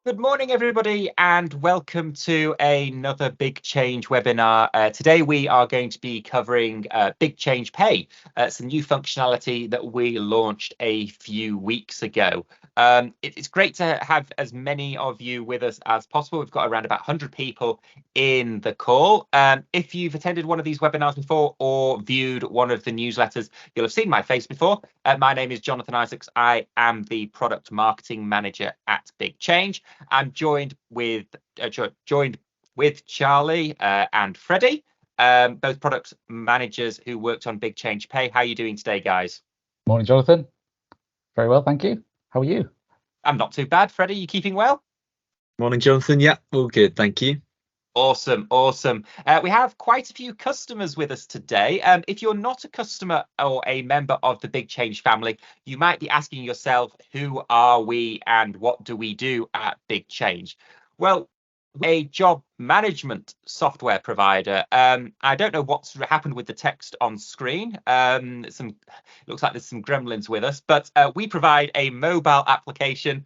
Good morning, everybody, and welcome to another BigChange webinar. Today, we are going to be covering BigChange Pay, some new functionality that we launched a few weeks ago. It's great to have as many of you with us as possible. We've got around about 100 people in the call. If you've attended one of these webinars before or viewed one of the newsletters, you'll have seen my face before. My name is Jonathan Isaacs. I am the product marketing manager at BigChange. I'm joined with Charlie and Freddie, both product managers who worked on BigChange Pay. How are you doing today, guys? Morning, Jonathan. Very well, thank you. How are you? I'm not too bad. Freddie, you keeping well? Morning, Jonathan. Yeah, all good, thank you. Awesome. We have quite a few customers with us today. If you're not a customer or a member of the BigChange family, you might be asking yourself, who are we and what do we do at BigChange? Well, a job management software provider. I don't know what's happened with the text on screen. Looks like there's some gremlins with us, but we provide a mobile application.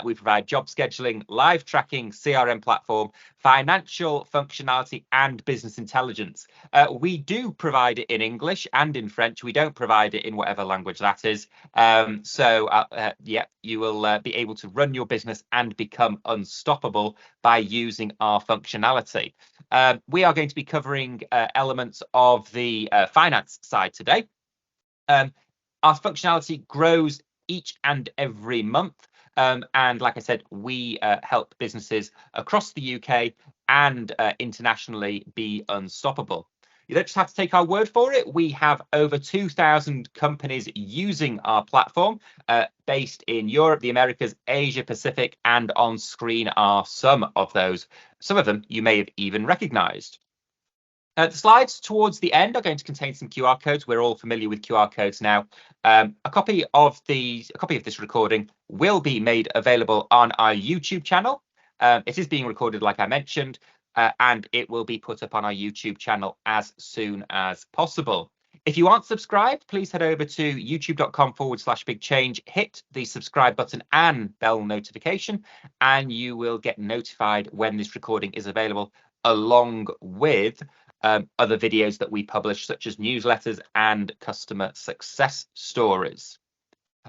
We provide job scheduling, live tracking, CRM platform, financial functionality, and business intelligence. We do provide it in English and in French. We don't provide it in whatever language that is. Yeah, you will be able to run your business and become unstoppable by using our functionality. We are going to be covering elements of the finance side today. Our functionality grows each and every month. And like I said, we help businesses across the UK and internationally be unstoppable. You don't just have to take our word for it. We have over 2,000 companies using our platform based in Europe, the Americas, Asia Pacific, and on screen are some of those. Some of them you may have even recognized. The slides towards the end are going to contain some QR codes. We're all familiar with QR codes now. A copy of this recording will be made available on our YouTube channel. It is being recorded, like I mentioned, and it will be put up on our YouTube channel as soon as possible. If you aren't subscribed, please head over to youtube.com/BigChange, hit the subscribe button and bell notification, and you will get notified when this recording is available, along with other videos that we publish, such as newsletters and customer success stories.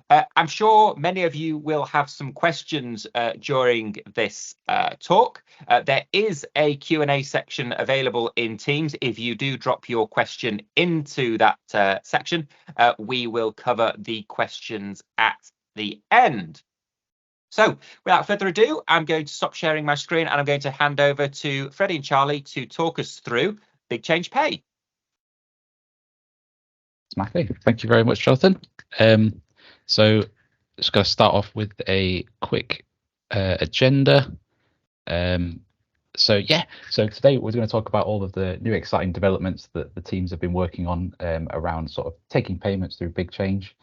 I'm sure many of you will have some questions during this talk. There is a Q&A section available in Teams. If you do drop your question into that section, we will cover the questions at the end. So without further ado, I'm going to stop sharing my screen and I'm going to hand over to Freddie and Charlie to talk us through BigChange Pay. Smashing. Thank you very much, Jonathan. So just going to start off with a quick agenda. So today we're going to talk about all of the new exciting developments that the teams have been working on around sort of taking payments through BigChange.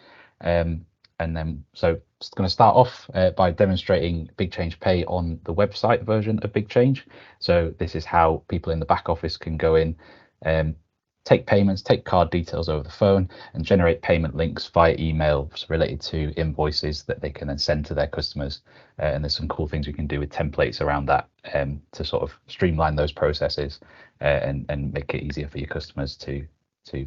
And then just going to start off by demonstrating BigChange Pay on the website version of BigChange. So this is how people in the back office can go in, take payments, take card details over the phone, and generate payment links via email related to invoices that they can then send to their customers. And there's some cool things we can do with templates around that to sort of streamline those processes and make it easier for your customers to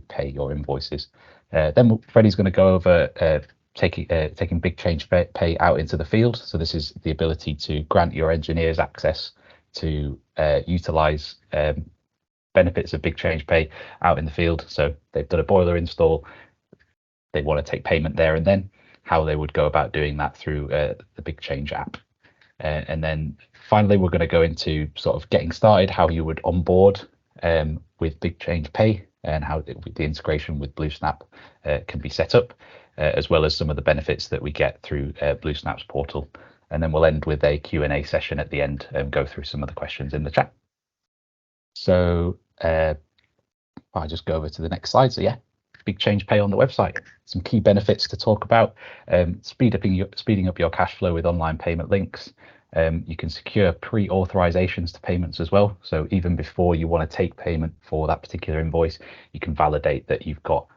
pay your invoices. Then Freddie's going to go over taking BigChange Pay out into the field. So this is the ability to grant your engineers access to utilize benefits of BigChange Pay out in the field. So they've done a boiler install, they want to take payment there and then, how they would go about doing that through the BigChange app. And then finally, we're going to go into sort of getting started, how you would onboard with BigChange Pay and how the integration with BlueSnap can be set up, as well as some of the benefits that we get through BlueSnap's portal. And then we'll end with a Q&A session at the end and go through some of the questions in the chat. So I'll just go over to the next slide. So yeah, BigChange Pay on the website. Some key benefits to talk about: speeding up your cash flow with online payment links. You can secure pre-authorizations to payments as well. So even before you want to take payment for that particular invoice, you can validate that you've got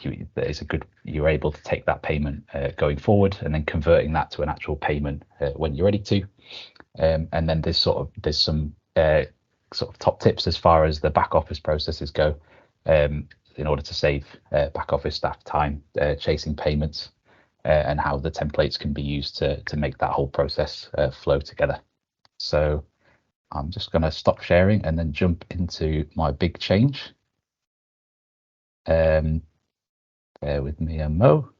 you're able to take that payment going forward, and then converting that to an actual payment when you're ready to. And then there's some sort of top tips as far as the back office processes go, in order to save back office staff time chasing payments, and how the templates can be used to make that whole process flow together. So I'm just going to stop sharing and then jump into my BigChange. Bear with me a mo.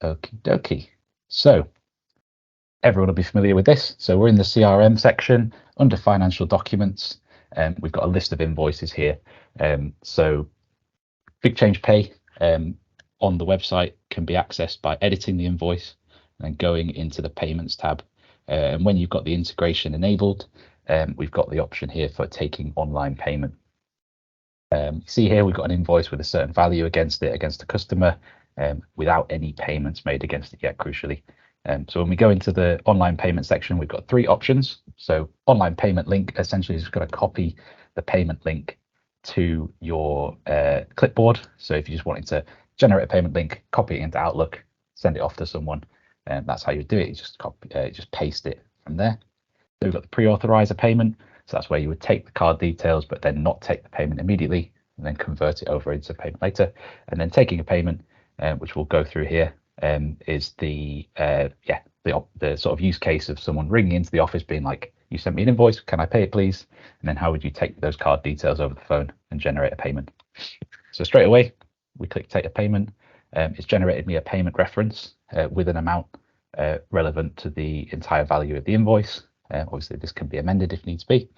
Okie dokie. So everyone will be familiar with this. So we're in the CRM section under financial documents. We've got a list of invoices here. So BigChange Pay on the website can be accessed by editing the invoice and then going into the payments tab. And when you've got the integration enabled, we've got the option here for taking online payment. See here, we've got an invoice with a certain value against it, against a customer, without any payments made against it yet, crucially. So when we go into the online payment section, we've got 3 options. So online payment link essentially is just going to copy the payment link to your clipboard. So if you just wanted to generate a payment link, copy it into Outlook, send it off to someone, that's how you do it. You just just paste it from there. So we've got the pre-authorizer payment. So that's where you would take the card details, but then not take the payment immediately, and then convert it over into payment later. And then taking a payment, which we'll go through here, is the sort of use case of someone ringing into the office being like, you sent me an invoice, can I pay it please? And then how would you take those card details over the phone and generate a payment? So straight away, we click take a payment. It's generated me a payment reference with an amount relevant to the entire value of the invoice. Obviously, this can be amended if needs be.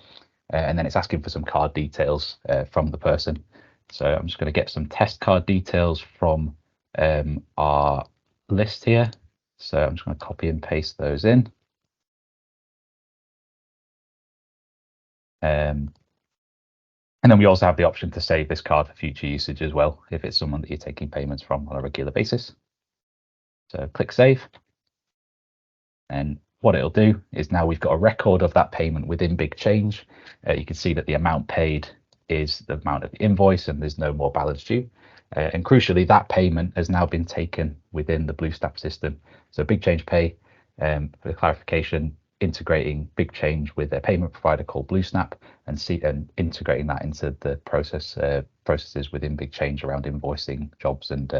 And then it's asking for some card details from the person. So I'm just going to get some test card details from our list here. So I'm just going to copy and paste those in. And then we also have the option to save this card for future usage as well, if it's someone that you're taking payments from on a regular basis. So click save. And what it'll do is now we've got a record of that payment within BigChange. You can see that the amount paid is the amount of the invoice and there's no more balance due. And crucially, that payment has now been taken within the BlueSnap system. So BigChange Pay, for clarification, integrating BigChange with a payment provider called BlueSnap and integrating that into the processes within BigChange around invoicing jobs and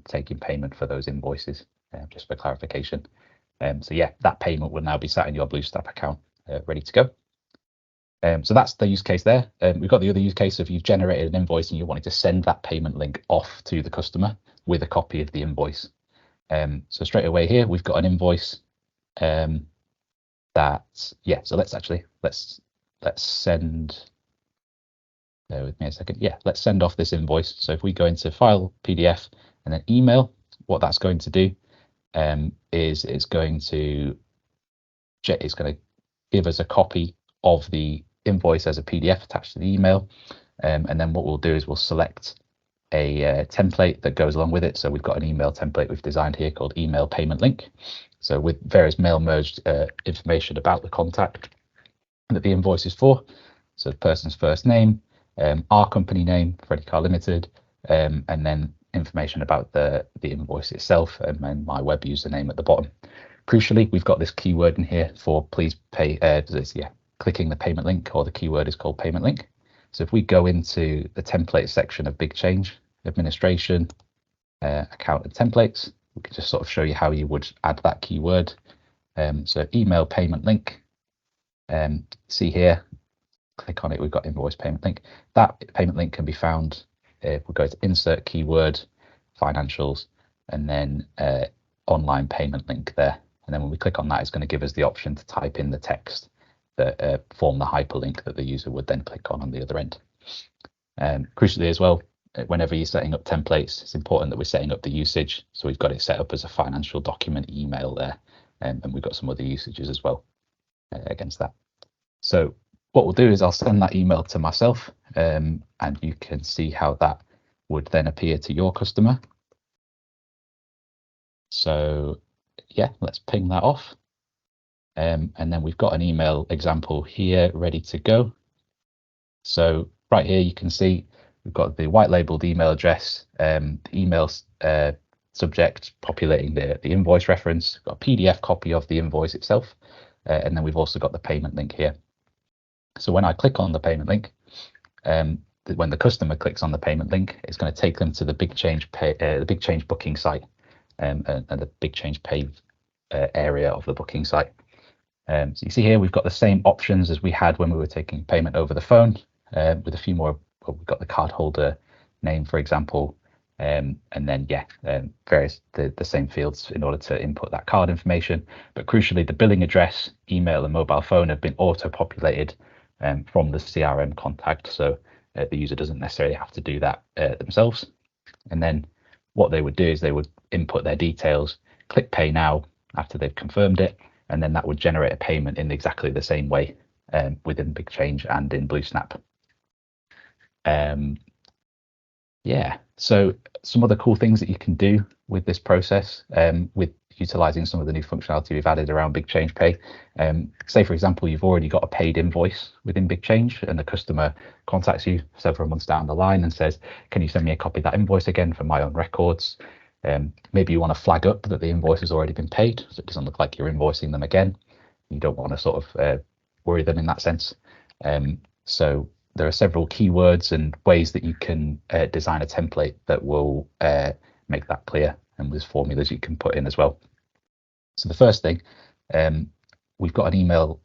taking payment for those invoices, just for clarification. So yeah, that payment will now be sat in your BlueSnap account, ready to go. So that's the use case there. We've got the other use case of you've generated an invoice and you're wanting to send that payment link off to the customer with a copy of the invoice. So straight away here, we've got an invoice so let's send, bear with me a second. Yeah, let's send off this invoice. So if we go into file, PDF, and then email, what that's going to do is it's going to give us a copy of the invoice as a PDF attached to the email. And then what we'll do is we'll select a template that goes along with it. So we've got an email template we've designed here called email payment link. So with various mail merged information about the contact that the invoice is for. So the person's first name, our company name, Freddie Car Limited, and then information about the invoice itself, and then my web username at the bottom. Crucially, we've got this keyword in here for please pay, clicking the payment link, or the keyword is called payment link. So if we go into the template section of BigChange, administration, account and templates, we can just sort of show you how you would add that keyword. So email payment link, see here, click on it, we've got invoice payment link. That payment link can be found if we go to insert keyword, financials, and then online payment link there. And then when we click on that, it's going to give us the option to type in the text that form the hyperlink that the user would then click on the other end. Crucially as well, whenever you're setting up templates, it's important that we're setting up the usage. So we've got it set up as a financial document email there, and we've got some other usages as well against that. So what we'll do is I'll send that email to myself, and you can see how that would then appear to your customer. So yeah, let's ping that off. And then we've got an email example here ready to go. So right here, you can see we've got the white labeled email address, the email subject populating the invoice reference, got a PDF copy of the invoice itself, and then we've also got the payment link here. So when I click on the payment link, when the customer clicks on the payment link, it's going to take them to the BigChange Pay, the BigChange booking site, and the BigChange Pay area of the booking site. So you see here we've got the same options as we had when we were taking payment over the phone, with a few more. Well, we've got the cardholder name, for example, and then various the same fields in order to input that card information. But crucially, the billing address, email, and mobile phone have been auto-populated from the CRM contact, so the user doesn't necessarily have to do that themselves. And then what they would do is they would input their details, click Pay Now after they've confirmed it, and then that would generate a payment in exactly the same way within BigChange and in BlueSnap. So some other cool things that you can do with this process, with utilizing some of the new functionality we've added around BigChange Pay. Say, for example, you've already got a paid invoice within BigChange and the customer contacts you several months down the line and says, can you send me a copy of that invoice again for my own records? Maybe you want to flag up that the invoice has already been paid, so it doesn't look like you're invoicing them again. You don't want to sort of worry them in that sense. So there are several keywords and ways that you can design a template that will make that clear, and there's formulas you can put in as well. So the first thing, we've got an email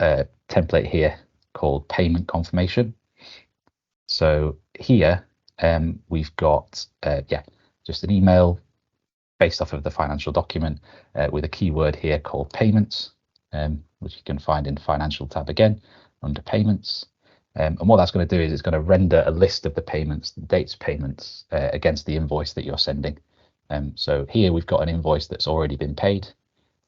template here called payment confirmation. So here we've got just an email based off of the financial document with a keyword here called payments, which you can find in financial tab again under payments. And what that's going to do is it's going to render a list of the payments, the dates of payments against the invoice that you're sending. So here we've got an invoice that's already been paid.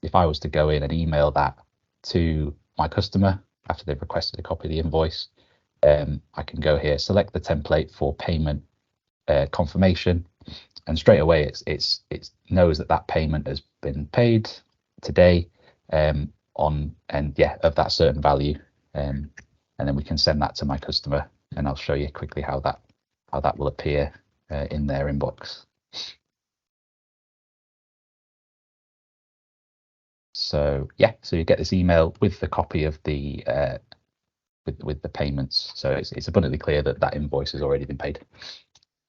If I was to go in and email that to my customer after they've requested a copy of the invoice, I can go here, select the template for payment confirmation, and straight away it knows that payment has been paid today of that certain value, and then we can send that to my customer, and I'll show you quickly how that will appear in their inbox. So so you get this email with the copy of the with the payments. So it's abundantly clear that invoice has already been paid.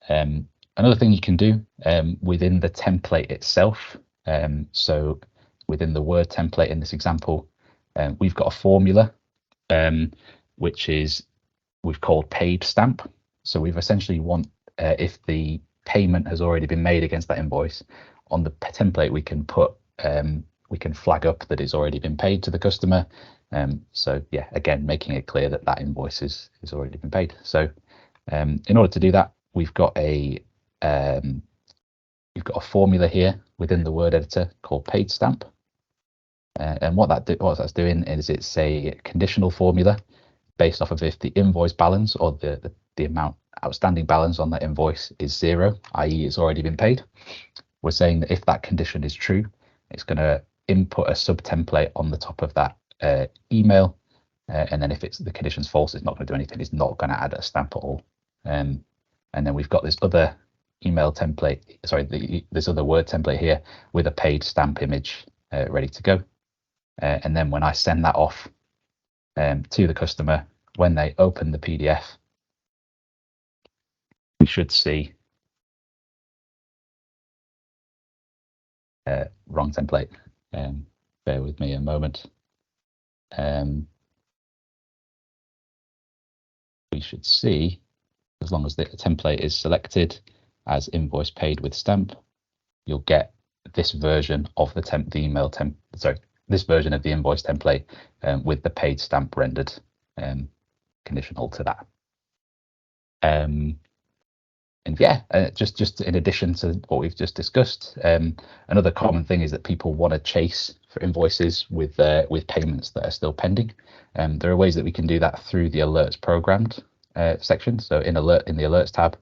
Another thing you can do within the template itself. So within the Word template in this example, we've got a formula which we've called paid stamp. So we've essentially want if the payment has already been made against that invoice on the template, we can put we can flag up that it's already been paid to the customer. So again, making it clear that invoice is already been paid. So in order to do that, we've got a formula here within the Word editor called paid stamp. And what that's doing is it's a conditional formula based off of if the invoice balance or the amount outstanding balance on that invoice is 0, i.e. it's already been paid. We're saying that if that condition is true, it's going to input a sub template on the top of that email, and then if the condition's false, it's not going to do anything. It's not going to add a stamp at all. And then we've got this other email template, this other Word template here with a paid stamp image ready to go. And then when I send that off to the customer, when they open the PDF, we should see wrong template. Bear with me a moment. We should see, as long as the template is selected as invoice paid with stamp, you'll get this version of this version of the invoice template with the paid stamp rendered conditional to that. Just in addition to what we've just discussed, another common thing is that people want to chase for invoices with payments that are still pending. There are ways that we can do that through the alerts programmed section. So in the alerts tab,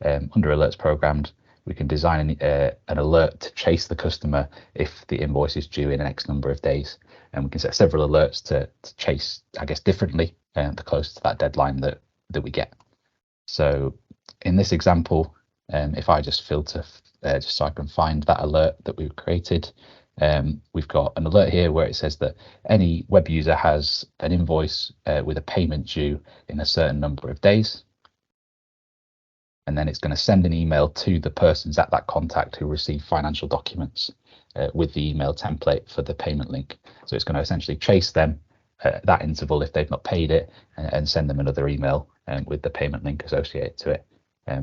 under alerts programmed, we can design an alert to chase the customer if the invoice is due in an X number of days, and we can set several alerts to chase, I guess, differently the closer to that deadline that we get. So in this example, if I just filter just so I can find that alert that we've created, we've got an alert here where it says that any web user has an invoice with a payment due in a certain number of days. And then it's going to send an email to the persons at that contact who receive financial documents with the email template for the payment link. So it's going to essentially chase them at that interval if they've not paid it, and send them another email with the payment link associated to it.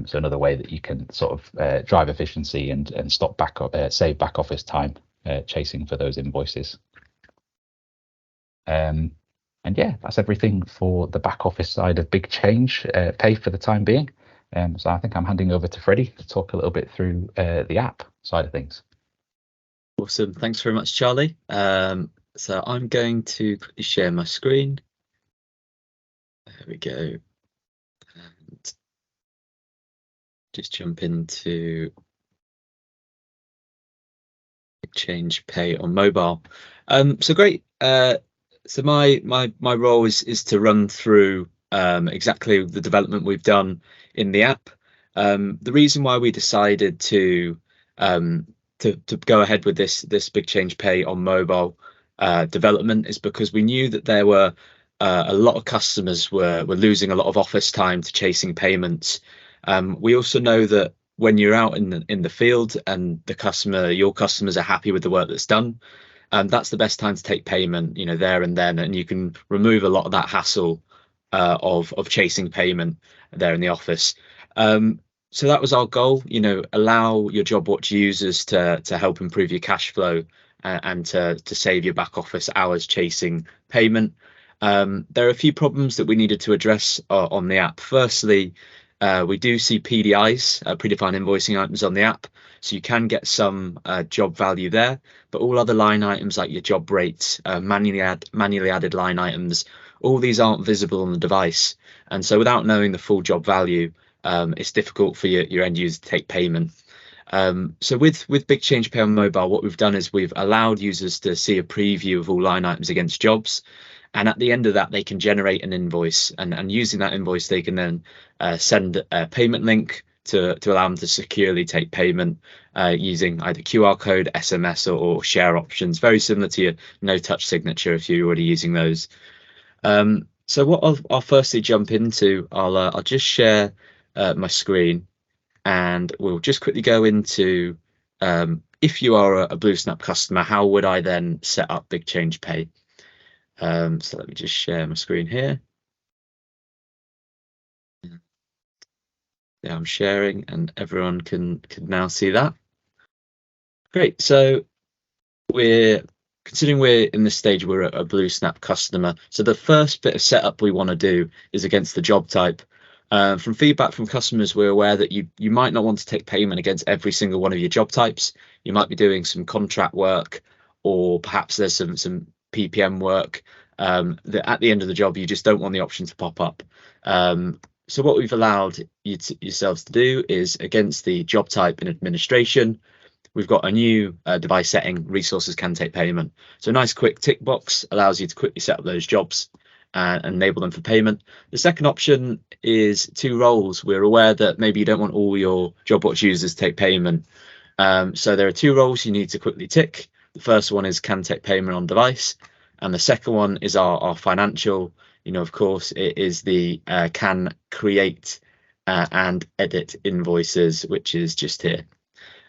So another way that you can sort of drive efficiency and stop save back office time chasing for those invoices. And yeah, that's everything for the back office side of BigChange Pay for the time being. So I think I'm handing over to Freddie to talk a little bit through the app side of things. Awesome. Thanks very much, Charlie. So I'm going to quickly share my screen. There we go. And just jump into BigChange Pay on mobile. So great. So my role is to run through exactly the development we've done in the app. The reason why we decided to go ahead with this BigChange Pay on mobile development is because we knew that there were a lot of customers were losing a lot of office time to chasing payments. We also know that when you're out in the field and your customers are happy with the work that's done, that's the best time to take payment, there and then, and you can remove a lot of that hassle of chasing payment there in the office. So that was our goal, allow your JobWatch users to help improve your cash flow and to save your back office hours chasing payment. There are a few problems that we needed to address on the app. Firstly, we do see PDIs, predefined invoicing items on the app, so you can get some job value there, but all other line items like your job rates, manually added line items, all these aren't visible on the device. And so without knowing the full job value, it's difficult for your end user to take payment. So with BigChange Pay on mobile, what we've done is we've allowed users to see a preview of all line items against jobs. And at the end of that, they can generate an invoice, and using that invoice, they can then send a payment link to allow them to securely take payment using either QR code, SMS, or share options, very similar to your no-touch signature if you're already using those. So what I'll firstly jump into, I'll just share my screen, and we'll just quickly go into if you are a BlueSnap customer, how would I then set up BigChange Pay? So let me just share my screen here. Yeah, I'm sharing, and everyone can now see that. Great. So considering we're in this stage, we're a BlueSnap customer. So the first bit of setup we want to do is against the job type. From feedback from customers, we're aware that you might not want to take payment against every single one of your job types. You might be doing some contract work, or perhaps there's some PPM work that at the end of the job you just don't want the option to pop up. So what we've allowed yourselves to do is against the job type in administration, we've got a new device setting, resources can take payment. So a nice quick tick box allows you to quickly set up those jobs and enable them for payment. The second option is 2 roles. We're aware that maybe you don't want all your JobWatch users to take payment. So there are 2 roles you need to quickly tick. The first one is can take payment on device, and the second one is our financial. Of course, it is the can create and edit invoices, which is just here.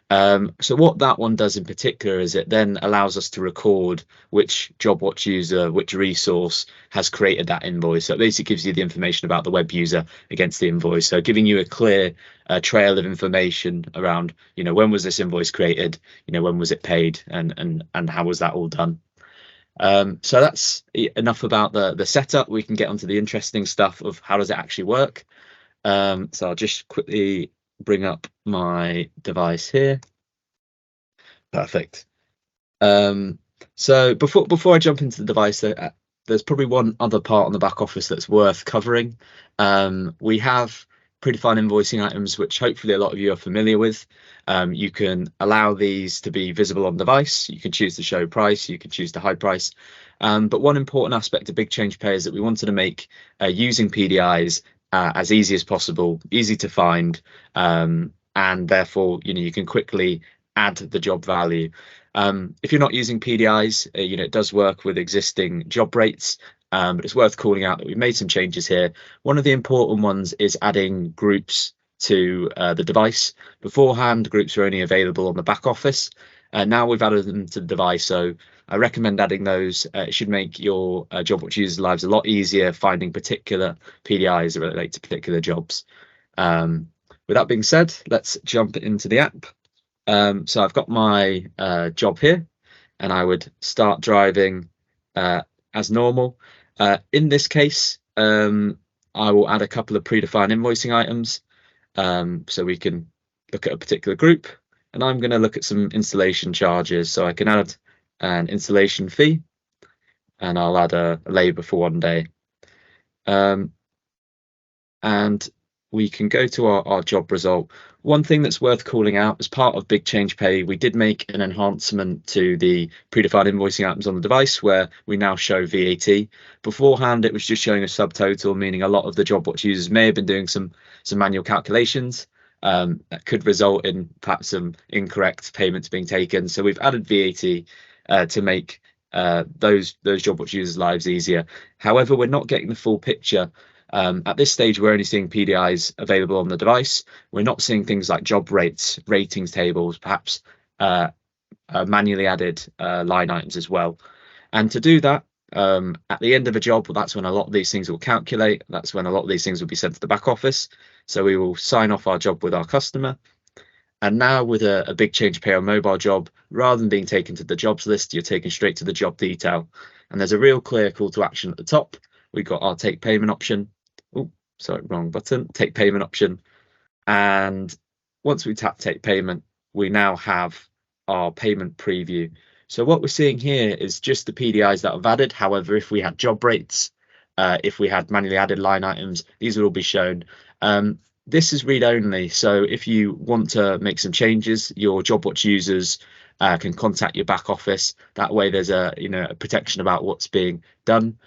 So what that one does in particular is it then allows us to record which JobWatch user, which resource has created that invoice. So it basically gives you the information about the web user against the invoice. So giving you a clear trail of information around, when was this invoice created, when was it paid, and how was that all done. So that's enough about the setup. We can get onto the interesting stuff of how does it actually work. So I'll just quickly bring up my device here. Perfect. So before I jump into the device, there's probably one other part on the back office that's worth covering. We have predefined invoicing items, which hopefully a lot of you are familiar with. You can allow these to be visible on device. You can choose to show price, you can choose to hide price. But one important aspect of BigChange Pay is that we wanted to make using PDIs as easy as possible, easy to find, and therefore you can quickly add the job value. If you're not using PDIs, it does work with existing job rates, but it's worth calling out that we've made some changes here. One of the important ones is adding groups to the device. Beforehand, groups were only available on the back office. Now we've added them to the device, so I recommend adding those. It should make your JobWatch users' lives a lot easier finding particular PDIs that relate to particular jobs. With that being said, let's jump into the app. So I've got my job here, and I would start driving as normal. In this case, I will add a couple of predefined invoicing items, so we can look at a particular group, and I'm going to look at some installation charges. So I can add an installation fee, and I'll add a labour for 1 day. And we can go to our job result. One thing that's worth calling out, as part of BigChange Pay, we did make an enhancement to the predefined invoicing items on the device where we now show VAT. Beforehand, it was just showing a subtotal, meaning a lot of the JobWatch users may have been doing some manual calculations that could result in perhaps some incorrect payments being taken. So we've added VAT to make those JobWatch users' lives easier. However, we're not getting the full picture. At this stage, we're only seeing PDIs available on the device. We're not seeing things like job rates, ratings tables, perhaps manually added line items as well. And to do that, at the end of a job, well, that's when a lot of these things will calculate. That's when a lot of these things will be sent to the back office. So we will sign off our job with our customer. And now with a BigChange Pay on mobile job, rather than being taken to the jobs list, you're taken straight to the job detail. And there's a real clear call to action at the top. We've got our take payment option. Oh, sorry, wrong button. Take payment option. And once we tap take payment, we now have our payment preview. So what we're seeing here is just the PDIs that I've added. However, if we had job rates, if we had manually added line items, these will all be shown. This is read only. So if you want to make some changes, your JobWatch users can contact your back office. That way there's a protection about what's being done.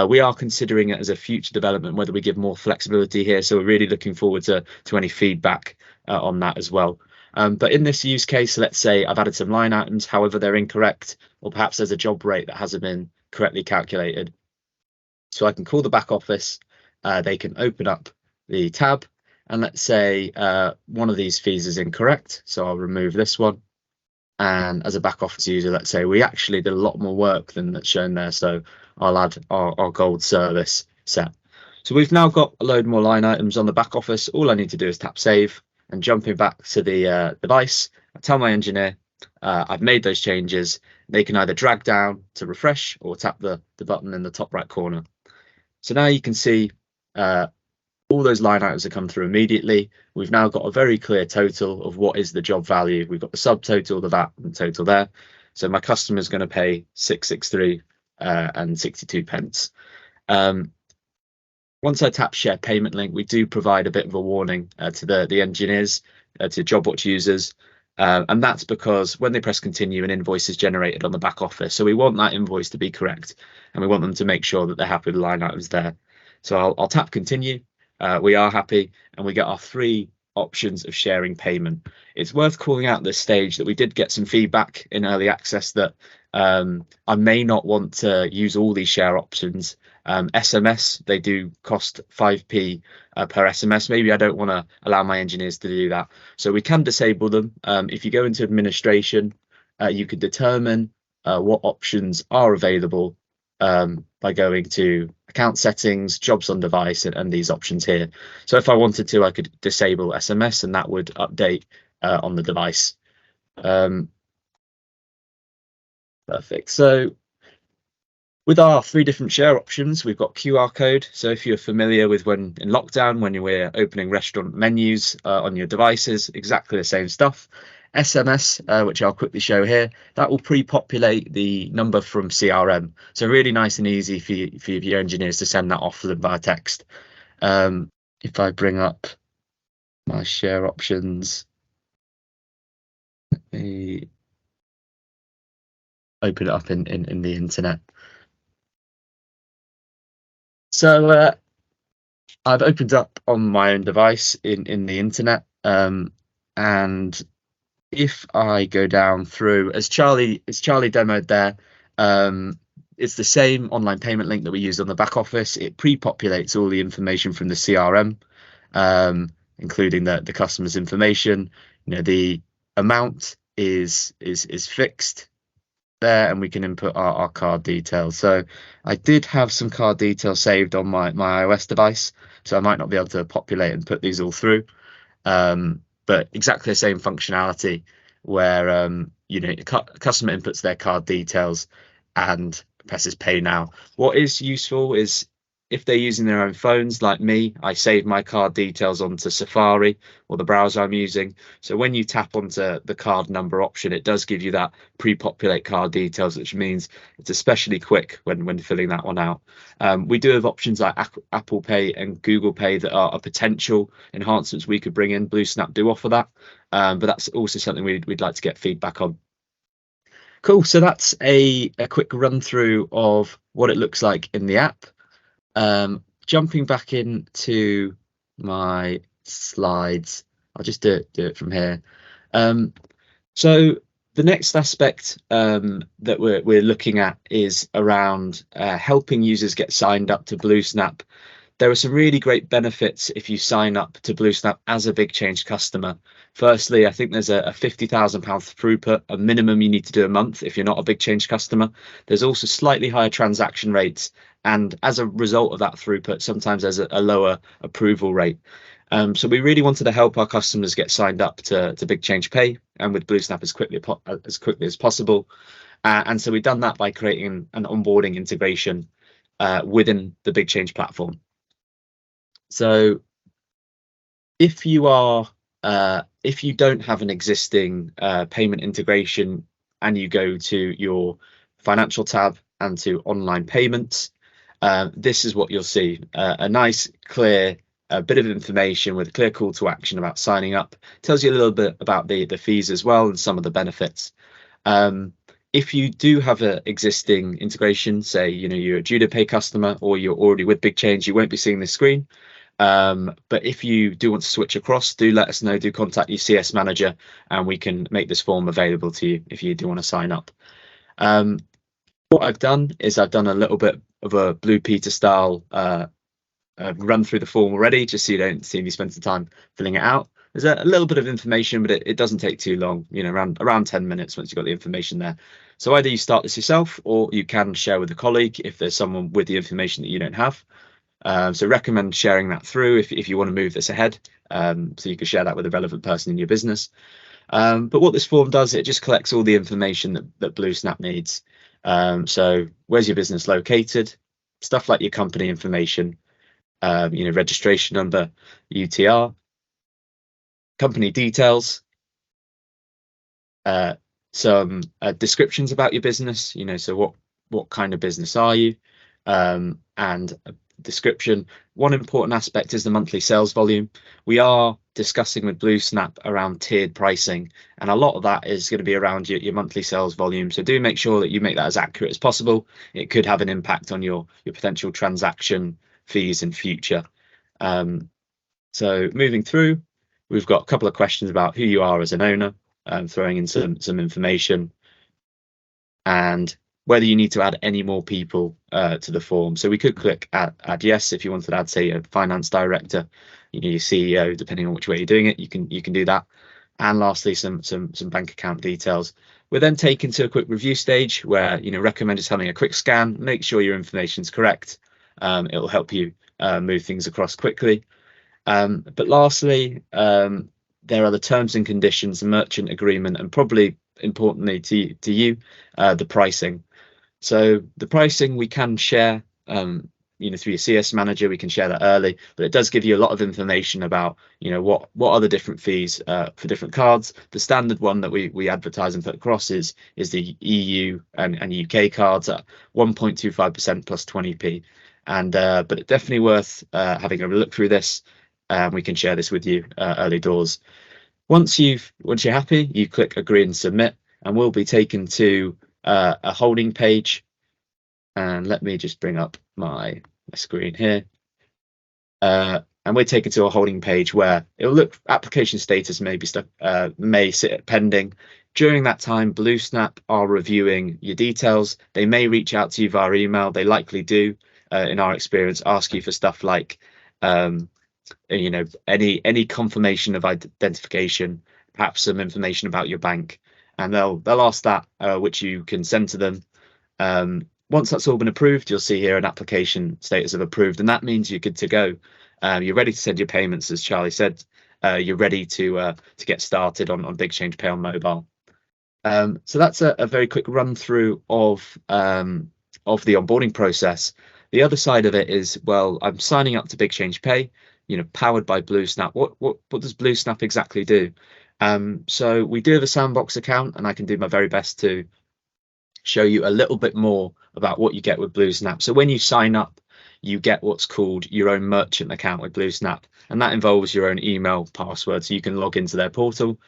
We are considering it as a future development, whether we give more flexibility here. So we're really looking forward to any feedback on that as well. But in this use case, let's say I've added some line items, however, they're incorrect, or perhaps there's a job rate that hasn't been correctly calculated. So I can call the back office. They can open up the tab, and let's say one of these fees is incorrect. So I'll remove this one. And as a back office user, let's say we actually did a lot more work than that's shown there. So I'll add our gold service set. So we've now got a load more line items on the back office. All I need to do is tap save, and jumping back to the device, I tell my engineer I've made those changes. They can either drag down to refresh or tap the button in the top right corner. So now you can see all those line items have come through immediately. We've now got a very clear total of what is the job value. We've got the subtotal, the VAT, and the total there. So my customer is going to pay 663 and 62 pence. Once I tap share payment link, we do provide a bit of a warning to the engineers, to JobWatch users. And that's because when they press continue, an invoice is generated on the back office. So we want that invoice to be correct, and we want them to make sure that they're happy with the line items there. So I'll tap continue. We are happy, and we get our 3 options of sharing payment. It's worth calling out at this stage that we did get some feedback in early access that I may not want to use all these share options. SMS, they do cost 5p per SMS. Maybe I don't want to allow my engineers to do that. So we can disable them. If you go into administration, you can determine what options are available by going to account settings, jobs on device, and these options here. So if I wanted to, I could disable SMS, and that would update on the device. Perfect. So with our 3 different share options, we've got QR code. So if you're familiar with when in lockdown, when we're opening restaurant menus on your devices, exactly the same stuff. SMS, which I'll quickly show here, that will pre-populate the number from CRM. So really nice and easy for your engineers to send that off to them via text. If I bring up my share options, let me open it up in the internet. So I've opened up on my own device in the internet, and if I go down through, as Charlie demoed there, it's the same online payment link that we use on the back office. It pre-populates all the information from the CRM, including the customer's information. You know, the amount is fixed there, and we can input our card details. So I did have some card details saved on my iOS device, so I might not be able to populate and put these all through. But exactly the same functionality where you know, customer inputs their card details and presses pay now. What is useful is if they're using their own phones like me, I save my card details onto Safari or the browser I'm using. So when you tap onto the card number option, it does give you that pre-populate card details, which means it's especially quick when filling that one out. We do have options like Apple Pay and Google Pay that are potential enhancements we could bring in. BlueSnap do offer that, but that's also something we'd like to get feedback on. Cool, so that's a quick run through of what it looks like in the app. Jumping back into my slides, I'll just do it from here. So the next aspect that we're looking at is around helping users get signed up to BlueSnap. There are some really great benefits if you sign up to BlueSnap as a BigChange customer. Firstly, I think there's a £50,000 throughput, a minimum you need to do a month if you're not a BigChange customer. There's also slightly higher transaction rates, and as a result of that throughput, sometimes there's a lower approval rate. So we really wanted to help our customers get signed up to BigChange Pay and with BlueSnap as quickly as possible. And so we've done that by creating an onboarding integration within the BigChange platform. So if you don't have an existing payment integration and you go to your financial tab and to online payments, this is what you'll see. A nice, clear bit of information with a clear call to action about signing up. Tells you a little bit about the fees as well and some of the benefits. If you do have an existing integration, say you're a JudoPay customer or you're already with BigChange, you won't be seeing this screen. But if you do want to switch across, do let us know, do contact your CS manager, and we can make this form available to you if you do want to sign up. What I've done is I've done a little bit of a Blue Peter style run through the form already, just so you don't see me spend some time filling it out. There's a little bit of information, but it doesn't take too long, around 10 minutes once you've got the information there. So either you start this yourself or you can share with a colleague if there's someone with the information that you don't have. So recommend sharing that through if you want to move this ahead, so you can share that with a relevant person in your business. But what this form does, it just collects all the information that BlueSnap needs. So where's your business located? Stuff like your company information, registration number, UTR, company details, some descriptions about your business, so what kind of business are you, and a description. One important aspect is the monthly sales volume. We are discussing with BlueSnap around tiered pricing, and a lot of that is going to be around your monthly sales volume. So do make sure that you make that as accurate as possible. It could have an impact on your potential transaction fees in future. So moving through, we've got a couple of questions about who you are as an owner, throwing in some information, and whether you need to add any more people to the form. So we could click add yes if you wanted to add, say, a finance director, your CEO, depending on which way you're doing it, you can do that. And lastly, some bank account details. We're then taken to a quick review stage where recommend just having a quick scan, make sure your information is correct. It will help you move things across quickly. But lastly, there are the terms and conditions, the merchant agreement, and probably importantly to you, the pricing. So the pricing we can share, through your CS manager, we can share that early, but it does give you a lot of information about, what are the different fees for different cards. The standard one that we advertise and put across is the EU and UK cards at 1.25% plus 20p. And but it's definitely worth having a look through this. We can share this with you early doors. Once you're happy, you click agree and submit, and we'll be taken to a holding page. And let me just bring up my screen here. and we're taken to a holding page where it'll look application status may sit at pending. During that time, BlueSnap are reviewing your details. They may reach out to you via email. They likely do, in our experience, ask you for stuff like any confirmation of identification, perhaps some information about your bank, and they'll ask that, which you can send to them. Once that's all been approved, you'll see here an application status of approved, and that means you're good to go. You're ready to send your payments, as Charlie said. You're ready to get started on BigChange Pay on mobile. So that's a very quick run through of the onboarding process. The other side of it is, well, I'm signing up to BigChange Pay, powered by BlueSnap. What does BlueSnap exactly do? So we do have a sandbox account, and I can do my very best to show you a little bit more about what you get with BlueSnap. So when you sign up, you get what's called your own merchant account with BlueSnap, and that involves your own email password, so you can log into their portal.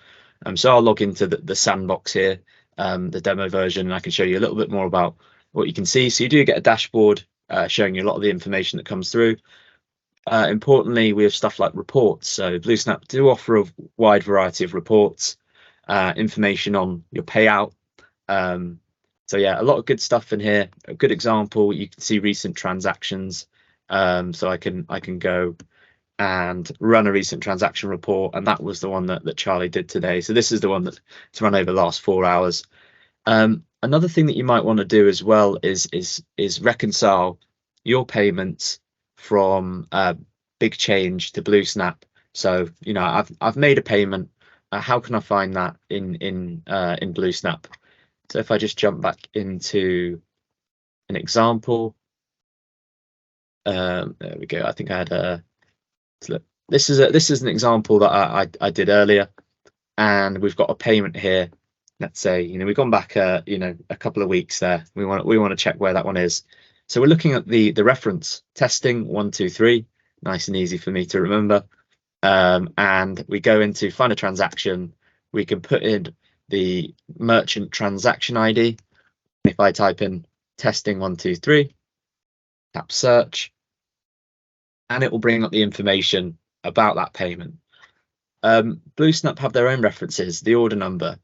So I'll log into the sandbox here, the demo version, and I can show you a little bit more about what you can see. So you do get a dashboard showing you a lot of the information that comes through. Importantly, we have stuff like reports. So BlueSnap do offer a wide variety of reports, information on your payout. So yeah, a lot of good stuff in here. A good example, you can see recent transactions. So I can go and run a recent transaction report, and that was the one that Charlie did today. So this is the one that's run over the last 4 hours. Another thing that you might want to do as well is reconcile your payments from BigChange to BlueSnap. So I've made a payment. How can I find that in BlueSnap? So if I just jump back into an example, there we go. I think I had a. This is an example that I did earlier, and we've got a payment here. Let's say we've gone back a couple of weeks there. We want to check where that one is. So we're looking at the reference testing 123. Nice and easy for me to remember. And we go into find a transaction. We can put in the merchant transaction ID. If I type in testing 123, tap search, and it will bring up the information about that payment. BlueSnap have their own references, the order number.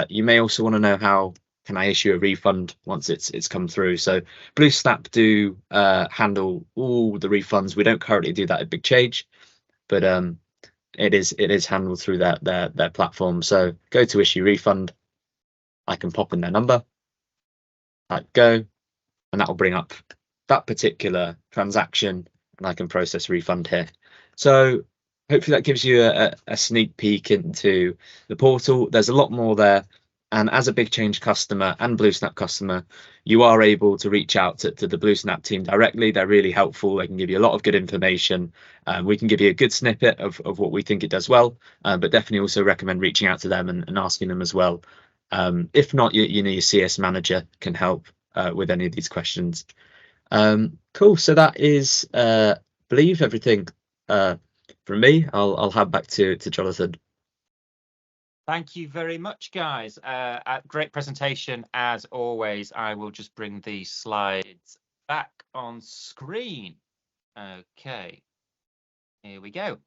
You may also want to know how can I issue a refund once it's come through. So BlueSnap do handle all the refunds. We don't currently do that at BigChange, but it is handled through their platform. So go to issue refund. I can pop in their number, type go, and that will bring up that particular transaction, and I can process refund here. So hopefully that gives you a sneak peek into the portal. There's a lot more there. And as a BigChange customer and BlueSnap customer, you are able to reach out to the BlueSnap team directly. They're really helpful. They can give you a lot of good information. We can give you a good snippet of what we think it does well, but definitely also recommend reaching out to them and asking them as well. If not, your CS manager can help with any of these questions. Cool. So that is, I believe, everything from me. I'll hand back to Jonathan. Thank you very much, guys. Great presentation as always. I will just bring the slides back on screen. Okay, here we go.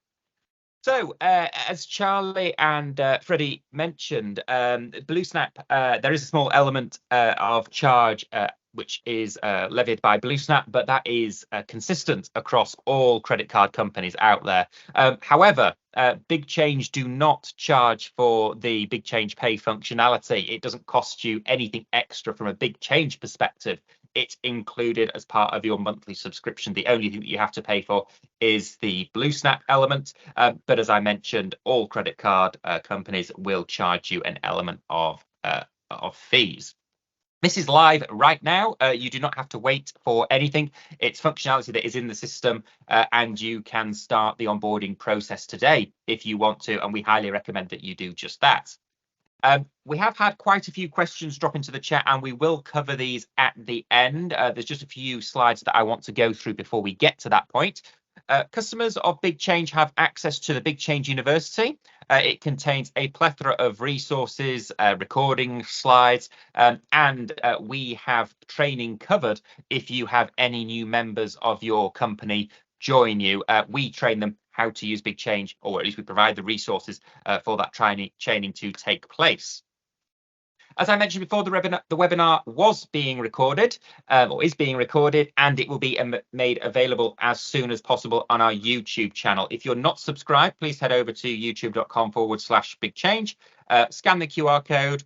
So as Charlie and Freddie mentioned, BlueSnap, there is a small element of charge which is levied by BlueSnap, but that is consistent across all credit card companies out there. However, BigChange do not charge for the BigChange Pay functionality. It doesn't cost you anything extra from a BigChange perspective. It's included as part of your monthly subscription. The only thing that you have to pay for is the BlueSnap element. But as I mentioned, all credit card companies will charge you an element of fees. This is live right now. You do not have to wait for anything. It's functionality that is in the system, and you can start the onboarding process today if you want to, and we highly recommend that you do just that. We have had quite a few questions drop into the chat, and we will cover these at the end. There's just a few slides that I want to go through before we get to that point. Customers of BigChange have access to the BigChange University. It contains a plethora of resources, recording slides, and we have training covered if you have any new members of your company join you. We train them how to use BigChange, or at least we provide the resources for that training to take place. As I mentioned before, the webinar was being recorded, or is being recorded, and it will be made available as soon as possible on our YouTube channel. If you're not subscribed, please head over to youtube.com/BigChange, scan the QR code,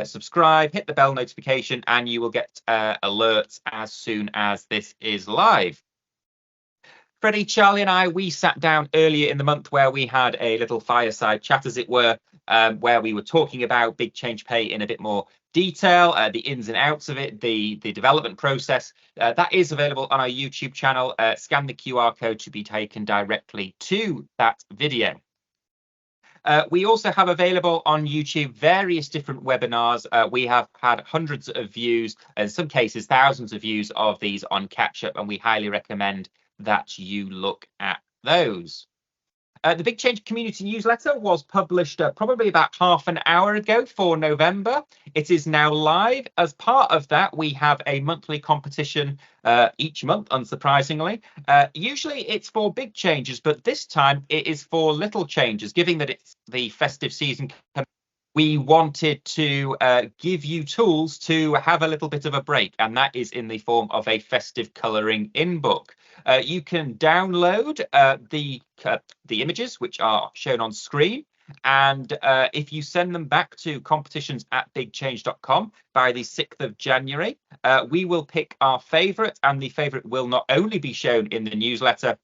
subscribe, hit the bell notification, and you will get alerts as soon as this is live. Freddie, Charlie and I, we sat down earlier in the month where we had a little fireside chat, as it were, where we were talking about BigChange Pay in a bit more detail, the ins and outs of it, the development process. That is available on our YouTube channel. Scan the QR code to be taken directly to that video. We also have available on YouTube various different webinars. We have had hundreds of views, in some cases thousands of views of these on Catchup, and we highly recommend that you look at those. The BigChange community newsletter was published probably about half an hour ago for November. It is now live. As part of that, we have a monthly competition each month, unsurprisingly. Usually it's for big changes, but this time it is for little changes, given that it's the festive season. We wanted to give you tools to have a little bit of a break, and that is in the form of a festive colouring in-book. You can download the images, which are shown on screen, and if you send them back to competitions@bigchange.com by the 6th of January, we will pick our favourite, and the favourite will not only be shown in the newsletter,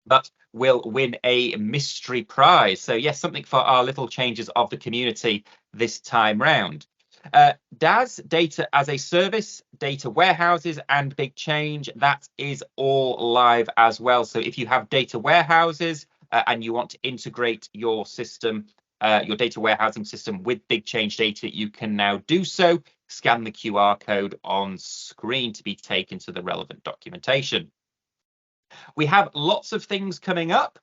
but will win a mystery prize. So yes, something for our little changes of the community this time round. DAS, data as a service, data warehouses, and BigChange, that is all live as well. So if you have data warehouses and you want to integrate your system, your data warehousing system with BigChange data, you can now do so. Scan the QR code on screen to be taken to the relevant documentation. We have lots of things coming up.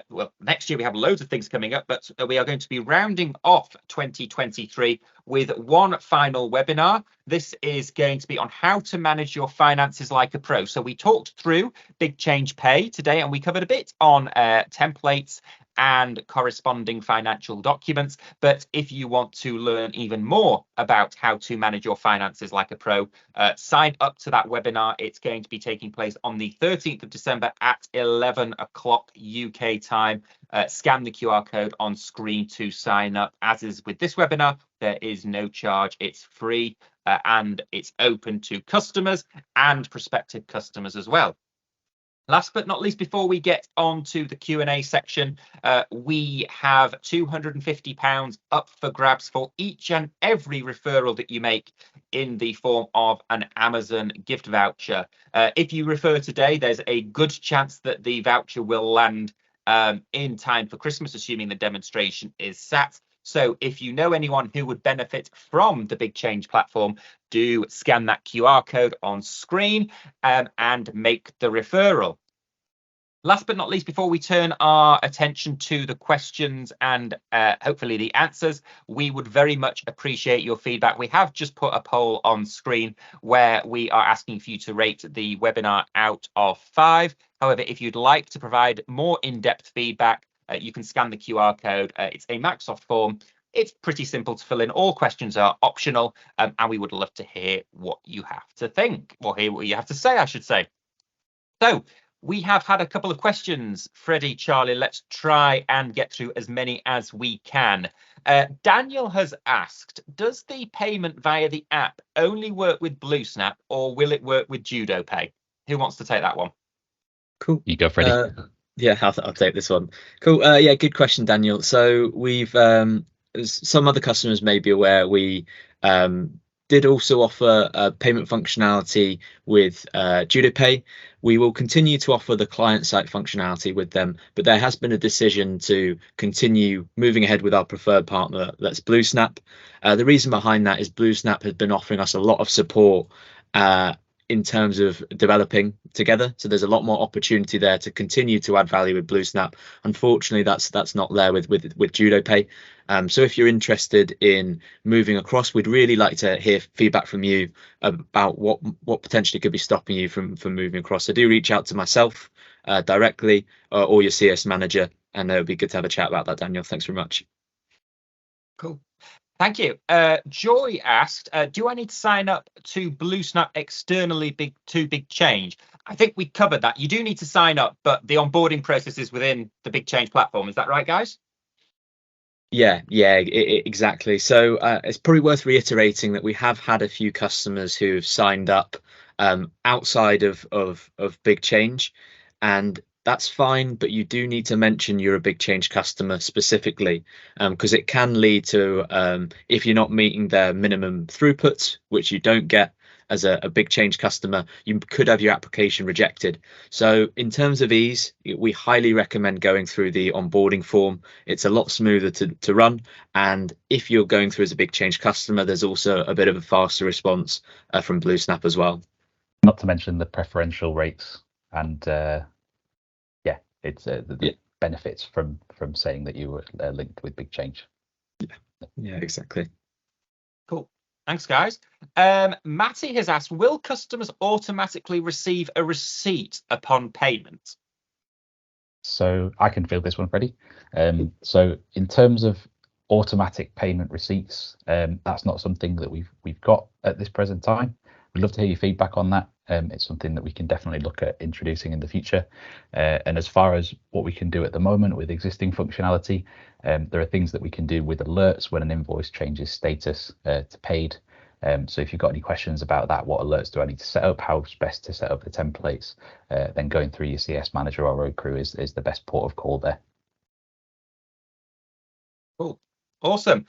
Well, next year we have loads of things coming up, but we are going to be rounding off 2023 with one final webinar. This is going to be on how to manage your finances like a pro. So we talked through BigChange Pay today, and we covered a bit on templates and corresponding financial documents. But if you want to learn even more about how to manage your finances like a pro, sign up to that webinar. It's going to be taking place on the 13th of December at 11 o'clock UK time. Scan the QR code on screen to sign up. As is with this webinar, there is no charge. It's free and it's open to customers and prospective customers as well. Last but not least, before we get on to the Q&A section, we have £250 up for grabs for each and every referral that you make in the form of an Amazon gift voucher. If you refer today, there's a good chance that the voucher will land in time for Christmas, assuming the demonstration is sat. So if you know anyone who would benefit from the BigChange platform, do scan that QR code on screen and make the referral. Last but not least, before we turn our attention to the questions and hopefully the answers, we would very much appreciate your feedback. We have just put a poll on screen where we are asking for you to rate the webinar out of 5. However, if you'd like to provide more in-depth feedback, you can scan the QR code. It's a Microsoft form. It's pretty simple to fill in. All questions are optional, and we would love to hear what you have to think, or hear what you have to say, I should say. So we have had a couple of questions. Freddie, Charlie, let's try and get through as many as we can. Daniel has asked, does the payment via the app only work with BlueSnap, or will it work with Judo Pay? Who wants to take that one? Cool. You go, Freddie. Yeah, I'll take this one. Cool. Yeah, good question, Daniel. So we've as some other customers may be aware, we did also offer payment functionality with Judo Pay. We will continue to offer the client side functionality with them, but there has been a decision to continue moving ahead with our preferred partner, that's BlueSnap. The reason behind that is BlueSnap has been offering us a lot of support in terms of developing together, so there's a lot more opportunity there to continue to add value with BlueSnap. Unfortunately, that's not there with Judo Pay. So if you're interested in moving across, we'd really like to hear feedback from you about what potentially could be stopping you from moving across. So do reach out to myself directly, or your CS manager, and it would be good to have a chat about that, Daniel. Thanks very much. Cool. Thank you. Joy asked, do I need to sign up to BlueSnap externally to BigChange? I think we covered that. You do need to sign up, but the onboarding process is within the BigChange platform. Is that right, guys? Yeah, exactly. So it's probably worth reiterating that we have had a few customers who've signed up outside of BigChange, and that's fine, but you do need to mention you're a BigChange customer specifically, because it can lead to, if you're not meeting their minimum throughputs, which you don't get as a BigChange customer, you could have your application rejected. So in terms of ease, we highly recommend going through the onboarding form. It's a lot smoother to run, and if you're going through as a BigChange customer, there's also a bit of a faster response from BlueSnap as well. Not to mention the preferential rates and it's the benefits from saying that you were linked with BigChange. Yeah, exactly. Cool. Thanks, guys. Matty has asked, will customers automatically receive a receipt upon payment? So I can field this one, Freddie. So in terms of automatic payment receipts, that's not something that we've got at this present time. We'd love to hear your feedback on that. It's something that we can definitely look at introducing in the future. And as far as what we can do at the moment with existing functionality, there are things that we can do with alerts when an invoice changes status to paid. So if you've got any questions about that, what alerts do I need to set up, how's best to set up the templates, then going through your CS manager or road crew is the best port of call there. Cool. Awesome.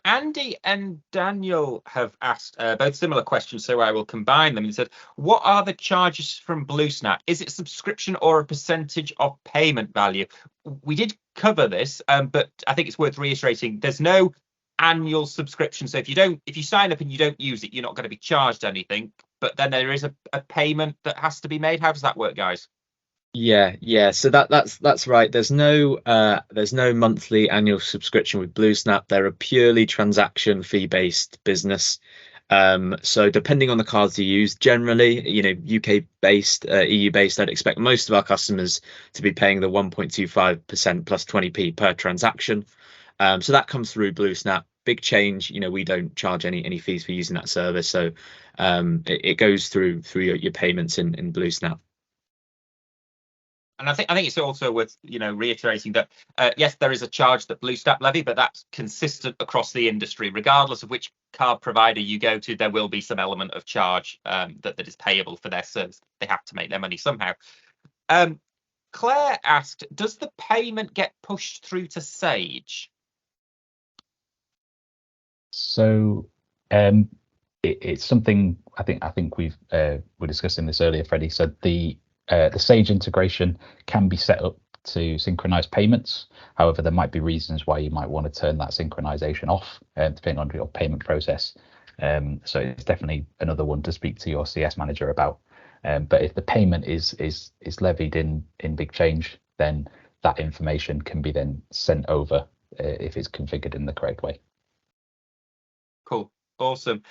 Andy and Daniel have asked both similar questions, so I will combine them. He said, what are the charges from BlueSnap? Is it subscription or a percentage of payment value? We did cover this, but I think it's worth reiterating. There's no annual subscription. So if you sign up and you don't use it, you're not going to be charged anything. But then there is a payment that has to be made. How does that work, guys? Yeah. So that's right. There's no monthly annual subscription with BlueSnap. They're a purely transaction fee based business. So depending on the cards you use, generally, UK based, EU based, I'd expect most of our customers to be paying the 1.25% plus 20p per transaction. So that comes through BlueSnap. BigChange, we don't charge any fees for using that service. So it goes through your payments in BlueSnap. And I think it's also worth reiterating that yes, there is a charge that BlueSnap levy, but that's consistent across the industry, regardless of which card provider you go to. There will be some element of charge that is payable for their service. They have to make their money somehow. Claire asked, does the payment get pushed through to Sage? So it's something I think we're discussing this earlier, Freddie. So the Sage integration can be set up to synchronize payments. However, there might be reasons why you might want to turn that synchronization off, depending on your payment process. So it's definitely another one to speak to your CS manager about. But if the payment is levied in BigChange, then that information can be then sent over if it's configured in the correct way. Cool. Awesome.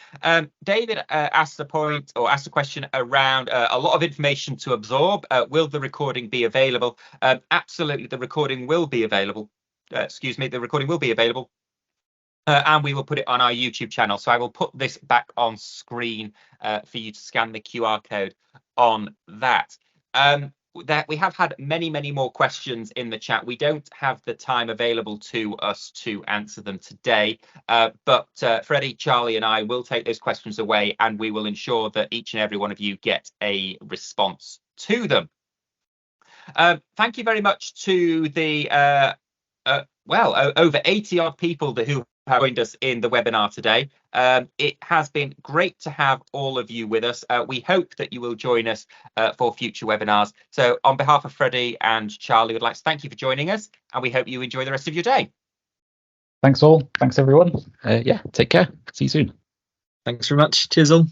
David asked a question around a lot of information to absorb. Will the recording be available? Absolutely, the recording will be available. The recording will be available. And we will put it on our YouTube channel. So I will put this back on screen for you to scan the QR code on that. That we have had many more questions in the chat. We don't have the time available to us to answer them today, but Freddie, Charlie and I will take those questions away, and we will ensure that each and every one of you get a response to them. Thank you very much to the over 80 odd people who have joined us in the webinar today. It has been great to have all of you with us. We hope that you will join us for future webinars. So on behalf of Freddie and Charlie, we'd like to thank you for joining us, and we hope you enjoy the rest of your day. Thanks all. Thanks everyone. Take care. See you soon. Thanks very much. Cheers all.